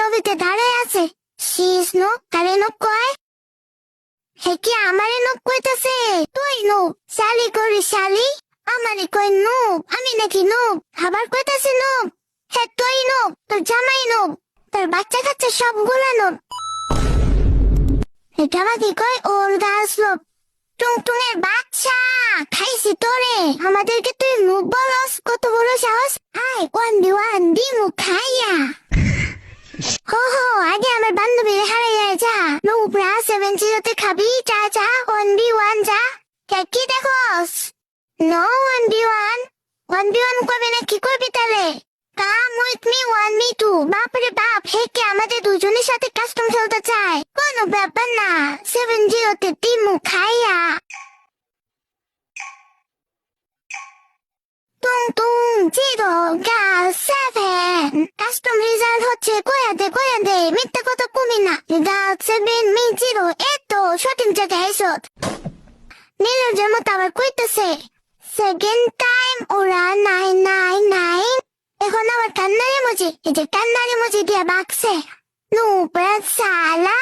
নবীতে দাঁড়ায় আছে। শীষ নোক কারে নোক কয়? হে কি আমারে নোক কইতাছে? তুই নোক শালি করি শালি আমারে কই নোক? আমি নাকি নোক? আবার কইতাছে নোক। হে তুই নোক, তোর জামাই নোক, তোর বাচ্চা কাচ্চা সবগুলা নোক। এটা আমাকে কয় ওর দাস লোক। টুংটুঙের বাচ্চা, খাইছি তোরে। আমাদেরকে তুই মুখ বলস, কত বড় সাহস। আয় 1v1 দিমু খাইয়া। হো হো, আগে আমার বান্ধবীর হারাইয়া যা। নুবরা 70 খাবি, যা যা 1v1 যা। কি দেখোস? নো 1v1, 1v1 করবি না কি করবি তাহলে? Come with me 1v2। বাপরে বাপ, হেকে আমাদের দুজনের সাথে কাস্টম খেলতে চায়। কোনো ব্যাপার না, 70 দিমু খাইয়া। টুং টুং 0 7 কাস্টম রেজাল্ট হচ্ছে কয়া দে মিথ্যা কথা কমি না। Result 7 me 0। এতো সঠিক জায়গায় এসো। নীরজের মতো আবার কইতেছে সেকেন্ড টাইম ওরা 999। এখন আবার কান্নার ইমোজি, এই যে কান্নার ইমোজি দিয়া বাকছে। নুবরা সালা।